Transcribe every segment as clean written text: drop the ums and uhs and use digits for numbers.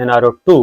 NRO 2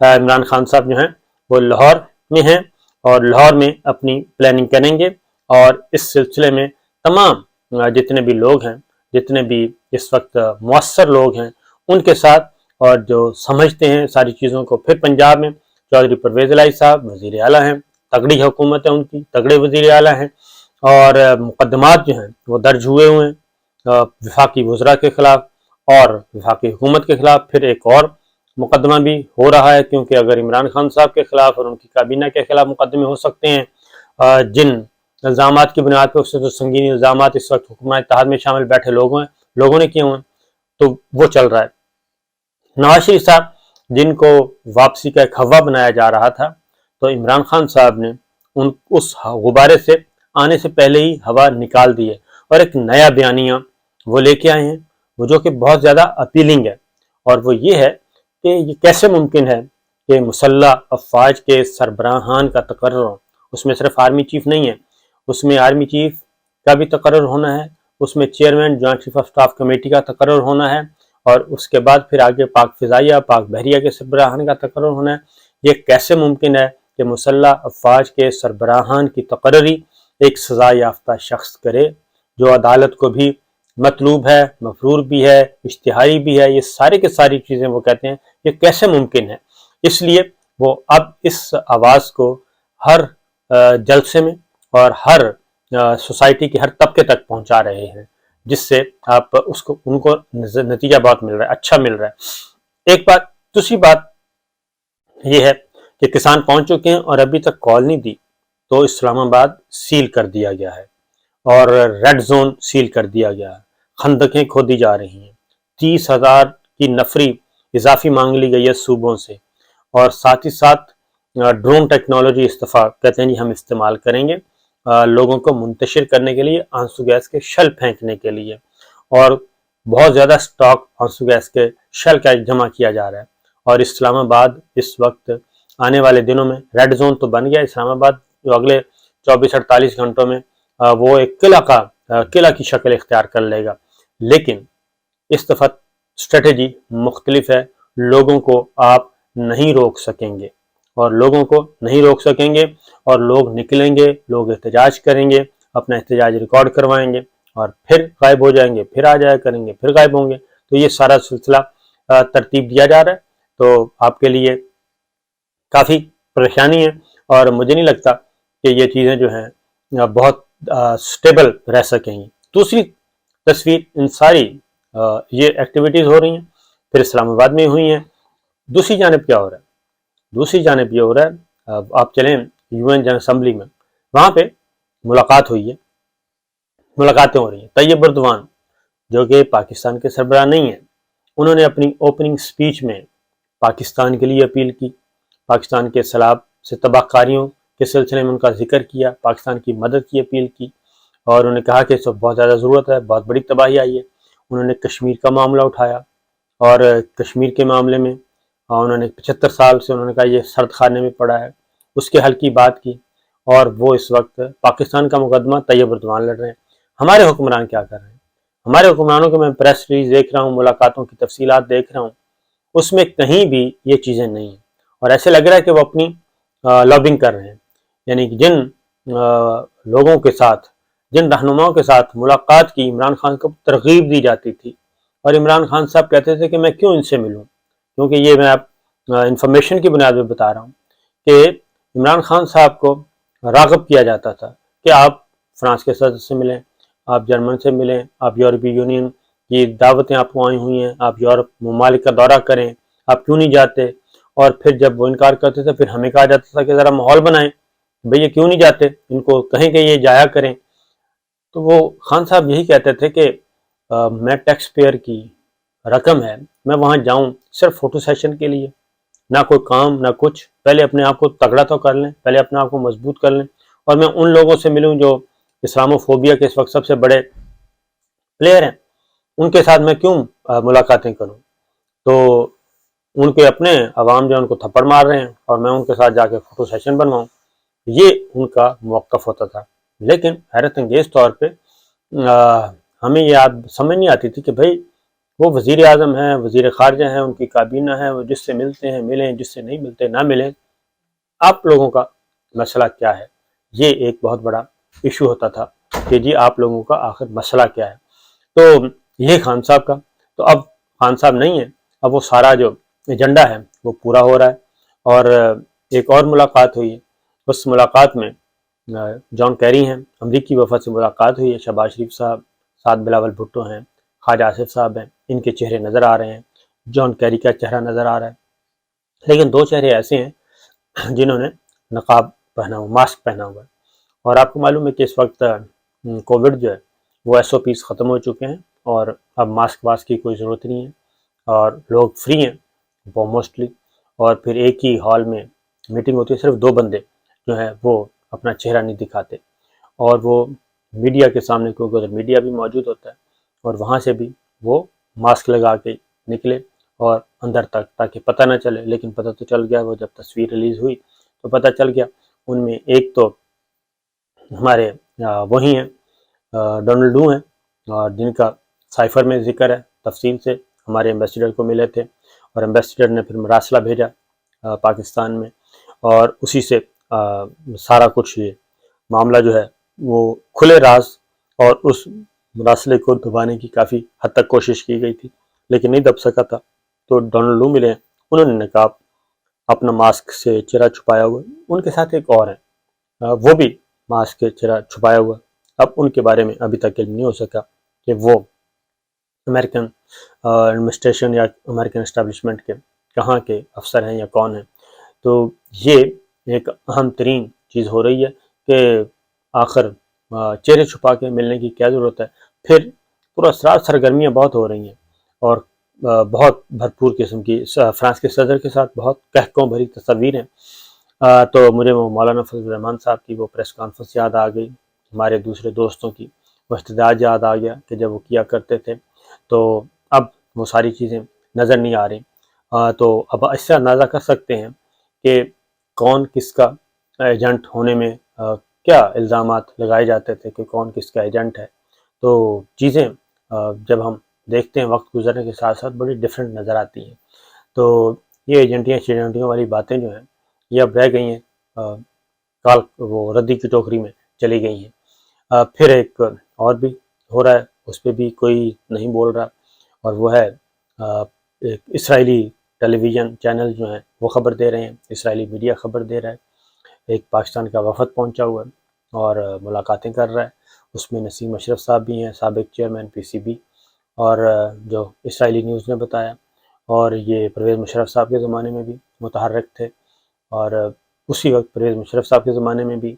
Imran Khan صاحب جو ہیں وہ لاہور میں ہیں اور لاہور میں اپنی پلاننگ کریں گے، اور اس سلسلے میں تمام جتنے بھی لوگ ہیں، جتنے بھی اس وقت مؤثر لوگ ہیں ان کے ساتھ، اور جو سمجھتے ہیں ساری چیزوں کو، پھر پنجاب میں چودھری پرویز الہی صاحب وزیر اعلیٰ ہیں، تگڑی حکومت ہے ان کی، تگڑے وزیر اعلیٰ ہیں، اور مقدمات جو ہیں وہ درج ہوئے ہوئے ہیں وفاقی وزراء کے خلاف اور وفاقی حکومت کے خلاف۔ پھر ایک اور مقدمہ بھی ہو رہا ہے، کیونکہ اگر عمران خان صاحب کے خلاف اور ان کی کابینہ کے خلاف مقدمے ہو سکتے ہیں جن الزامات کی بنیاد پر، اس سے تو سنگین الزامات اس وقت حکومت اتحاد میں شامل بیٹھے لوگوں نے کیے ہوئے ہیں، تو وہ چل رہا ہے۔ نواز شریف صاحب جن کو واپسی کا ایک ہوا بنایا جا رہا تھا، تو عمران خان صاحب نے اس غبارے سے آنے سے پہلے ہی ہوا نکال دی ہے، اور ایک نیا بیانیہ وہ لے کے آئے ہیں، وہ جو کہ بہت زیادہ اپیلنگ ہے، اور وہ یہ ہے کہ یہ کیسے ممکن ہے کہ مسلح افواج کے سربراہان کا تقرر ہو۔ اس میں صرف آرمی چیف نہیں ہے، اس میں آرمی چیف کا بھی تقرر ہونا ہے، اس میں chairman joint chief of staff committee کا تقرر ہونا ہے، اور اس کے بعد پھر آگے پاک فضائیہ، پاک بحریہ کے سربراہان کا تقرر ہونا ہے۔ یہ کیسے ممکن ہے کہ مسلح افواج کے سربراہان کی تقرری ایک سزا یافتہ شخص کرے، جو عدالت کو بھی مطلوب ہے، مفرور بھی ہے، اشتہاری بھی ہے، یہ سارے کے ساری چیزیں وہ کہتے ہیں یہ کیسے ممکن ہے۔ اس لیے وہ اب اس آواز کو ہر جلسے میں اور ہر سوسائٹی کے ہر طبقے تک پہنچا رہے ہیں، جس سے ان کو نتیجہ بہت مل رہا ہے، اچھا مل رہا ہے۔ ایک بات، دوسری بات یہ ہے کہ کسان پہنچ چکے ہیں اور ابھی تک کال نہیں دی، تو اسلام آباد سیل کر دیا گیا ہے اور ریڈ زون سیل کر دیا گیا ہے، خندقیں کھودی جا رہی ہیں، 30,000 کی نفری اضافی مانگ لی گئی ہے صوبوں سے، اور ساتھ ہی ساتھ ڈرون ٹیکنالوجی کہتے ہیں جی ہم استعمال کریں گے لوگوں کو منتشر کرنے کے لیے، آنسو گیس کے شل پھینکنے کے لیے، اور بہت زیادہ سٹاک آنسو گیس کے شل کا جمع کیا جا رہا ہے۔ اور اسلام آباد اس وقت آنے والے دنوں میں ریڈ زون تو بن گیا اسلام آباد، جو اگلے 24-48 گھنٹوں میں وہ ایک قلعہ کی شکل اختیار کر لے گا، لیکن اس دفعہ اسٹریٹجی مختلف ہے۔ لوگوں کو آپ نہیں روک سکیں گے، اور لوگوں کو نہیں روک سکیں گے، اور لوگ نکلیں گے، لوگ احتجاج کریں گے، اپنا احتجاج ریکارڈ کروائیں گے، اور پھر غائب ہو جائیں گے، پھر آ جایا کریں گے، پھر غائب ہوں گے۔ تو یہ سارا سلسلہ ترتیب دیا جا رہا ہے، تو آپ کے لیے کافی پریشانی ہے، اور مجھے نہیں لگتا کہ یہ چیزیں جو ہیں بہت سٹیبل رہ سکیں گی۔ دوسری تصویر، ان ساری یہ ایکٹیویٹیز ہو رہی ہیں، پھر اسلام آباد میں ہوئی ہیں، دوسری جانب کیا ہو رہا ہے؟ دوسری جانب یہ ہو رہا ہے، آپ چلیں UN جنرل اسمبلی میں، وہاں پہ ملاقات ہوئی ہے، ملاقاتیں ہو رہی ہیں۔ طیب اردوان جو کہ پاکستان کے سربراہ نہیں ہیں، انہوں نے اپنی اوپننگ سپیچ میں پاکستان کے لیے اپیل کی، پاکستان کے سیلاب سے تباہ کاریوں کے سلسلے میں ان کا ذکر کیا، پاکستان کی مدد کی اپیل کی، اور انہوں نے کہا کہ اس وقت بہت زیادہ ضرورت ہے، بہت بڑی تباہی آئی ہے۔ انہوں نے کشمیر کا معاملہ اٹھایا، اور کشمیر کے معاملے میں انہوں نے 75 سال سے انہوں نے کہا یہ سرد خانے میں پڑا ہے، اس کے حل کی بات کی، اور وہ اس وقت پاکستان کا مقدمہ طیب اردوان لڑ رہے ہیں۔ ہمارے حکمران کیا کر رہے ہیں؟ ہمارے حکمرانوں کو میں پریس ریلیز دیکھ رہا ہوں، ملاقاتوں کی تفصیلات دیکھ رہا ہوں، اس میں کہیں بھی یہ چیزیں نہیں ہیں، اور ایسے لگ رہا ہے کہ وہ اپنی لابنگ کر رہے ہیں، یعنی کہ جن لوگوں کے ساتھ، جن رہنماؤں کے ساتھ ملاقات کی عمران خان کو ترغیب دی جاتی تھی، اور عمران خان صاحب کہتے تھے کہ میں کیوں ان سے ملوں، کیونکہ یہ میں انفارمیشن کی بنیاد پہ بتا رہا ہوں کہ عمران خان صاحب کو راغب کیا جاتا تھا کہ آپ فرانس کے صدر سے ملیں، آپ جرمن سے ملیں، آپ یورپی یونین کی دعوتیں آپ کو آئی ہوئی ہیں، آپ یورپ ممالک کا دورہ کریں، آپ کیوں نہیں جاتے؟ اور پھر جب وہ انکار کرتے تھے، پھر ہمیں کہا جاتا تھا کہ ذرا ماحول بنائیں، بھئی یہ کیوں نہیں جاتے، ان کو کہیں کہ یہ جایا کریں۔ تو وہ خان صاحب یہی کہتے تھے کہ میں ٹیکس پیئر کی رقم ہے، میں وہاں جاؤں صرف فوٹو سیشن کے لیے، نہ کوئی کام نہ کچھ، پہلے اپنے آپ کو تگڑا تو کر لیں، پہلے اپنے آپ کو مضبوط کر لیں، اور میں ان لوگوں سے ملوں جو اسلامو فوبیا کے اس وقت سب سے بڑے پلیئر ہیں، ان کے ساتھ میں کیوں ملاقاتیں کروں؟ تو ان کے اپنے عوام جو ان کو تھپڑ مار رہے ہیں، اور میں ان کے ساتھ جا کے فوٹو سیشن بنواؤں، یہ ان کا موقف ہوتا تھا۔ لیکن حیرت انگیز طور پہ ہمیں یہ سمجھ نہیں آتی تھی کہ بھائی وہ وزیر اعظم ہیں، وزیر خارجہ ہیں، ان کی کابینہ ہے، وہ جس سے ملتے ہیں ملیں، جس سے نہیں ملتے نہ ملیں، آپ لوگوں کا مسئلہ کیا ہے؟ یہ ایک بہت بڑا ایشو ہوتا تھا کہ جی آپ لوگوں کا آخر مسئلہ کیا ہے؟ تو یہ خان صاحب کا، تو اب خان صاحب نہیں ہیں، اب وہ سارا جو ایجنڈا ہے وہ پورا ہو رہا ہے۔ اور ایک اور ملاقات ہوئی ہے، اس ملاقات میں جان کیری ہیں، امریکی وفد سے ملاقات ہوئی ہے، شہباز شریف صاحب، سعد بلاول بھٹو ہیں، خواجہ آصف صاحب ہیں، ان کے چہرے نظر آ رہے ہیں، جان کیری کا چہرہ نظر آ رہا ہے، لیکن دو چہرے ایسے ہیں جنہوں نے نقاب پہنا ہوا، ماسک پہنا ہوا ہے۔ اور آپ کو معلوم ہے کہ اس وقت کووڈ جو ہے وہ SOPs ختم ہو چکے ہیں، اور اب ماسک کی کوئی ضرورت نہیں ہے، اور لوگ فری ہیں وہ موسٹلی، اور پھر ایک ہی ہال میں میٹنگ ہوتی ہے، صرف 2 بندے جو ہیں وہ اپنا چہرہ نہیں دکھاتے، اور وہ میڈیا کے سامنے، کیونکہ ادھر میڈیا بھی موجود ہوتا ہے، اور وہاں سے بھی وہ ماسک لگا کے نکلے اور اندر تک، تاکہ پتہ نہ چلے، لیکن پتہ تو چل گیا، وہ جب تصویر ریلیز ہوئی تو پتہ چل گیا۔ ان میں ایک تو ہمارے وہی ہیں ڈونلڈو ہیں، اور جن کا سائفر میں ذکر ہے تفصیل سے، ہمارے ایمبیسیڈر کو ملے تھے، اور ایمبیسیڈر نے پھر مراسلہ بھیجا پاکستان میں، اور اسی سے سارا کچھ یہ معاملہ جو ہے وہ کھلے راز، اور اس مراسلے کو دبانے کی کافی حد تک کوشش کی گئی تھی، لیکن نہیں دب سکا تھا۔ تو ڈونلڈو ملے، انہوں نے نقاب، اپنا ماسک سے چہرہ چھپایا ہوا، ان کے ساتھ ایک اور ہیں، وہ بھی ماسک کے چہرہ چھپایا ہوا۔ اب ان کے بارے میں ابھی تک علم نہیں ہو سکا کہ وہ امریکن ایڈمنسٹریشن یا امریکن اسٹیبلشمنٹ کے کہاں کے افسر ہیں یا کون ہیں۔ تو یہ ایک اہم ترین چیز ہو رہی ہے کہ آخر چہرے چھپا کے ملنے کی کیا ضرورت ہے؟ پھر پراسرار سرگرمیاں بہت ہو رہی ہیں، اور بہت بھرپور قسم کی، فرانس کے صدر کے ساتھ بہت کہکوں بھری تصاویر ہیں۔ تو مجھے وہ مولانا فضل الرحمان صاحب کی وہ پریس کانفرنس یاد آ گئی، ہمارے دوسرے دوستوں کی وہ احتجاج یاد آ گیا کہ جب وہ کیا کرتے تھے، تو اب وہ ساری چیزیں نظر نہیں آ رہی۔ تو اب اس سے اندازہ کر سکتے ہیں کہ کون کس کا ایجنٹ ہونے میں کیا الزامات لگائے جاتے تھے کہ کون کس کا ایجنٹ ہے۔ تو چیزیں جب ہم دیکھتے ہیں وقت گزرنے کے ساتھ ساتھ بڑی ڈفرینٹ نظر آتی ہیں۔ تو یہ ایجنٹیاں والی باتیں جو ہیں یہ اب رہ گئی ہیں، کال وہ ردی کی ٹوکری میں چلی گئی ہیں۔ پھر ایک اور بھی ہو رہا ہے، اس پہ بھی کوئی نہیں بول رہا، اور وہ ہے ایک اسرائیلی ٹیلی ویژن چینل جو ہیں وہ خبر دے رہے ہیں، اسرائیلی میڈیا خبر دے رہا ہے، ایک پاکستان کا وفد پہنچا ہوا ہے اور ملاقاتیں کر رہا ہے، اس میں نسیم اشرف صاحب بھی ہیں، سابق چیئرمین PCB، اور جو اسرائیلی نیوز نے بتایا، اور یہ پرویز مشرف صاحب کے زمانے میں بھی متحرک تھے، اور اسی وقت پرویز مشرف صاحب کے زمانے میں بھی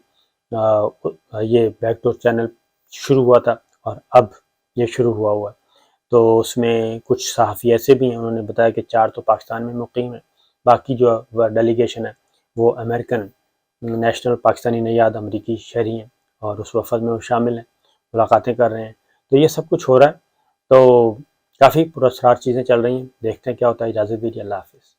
یہ بیک ڈور چینل شروع ہوا تھا، اور اب یہ شروع ہوا ہے۔ تو اس میں کچھ صحافی ایسے بھی ہیں، انہوں نے بتایا کہ 4 تو پاکستان میں مقیم ہیں، باقی جو ڈیلیگیشن ہے وہ امریکن نیشنل پاکستانی نژاد امریکی شہری ہیں، اور اس وفد میں وہ شامل ہیں، ملاقاتیں کر رہے ہیں۔ تو یہ سب کچھ ہو رہا ہے، تو کافی پراسرار چیزیں چل رہی ہیں، دیکھتے ہیں کیا ہوتا ہے۔ اجازت دیجیے، اللہ حافظ۔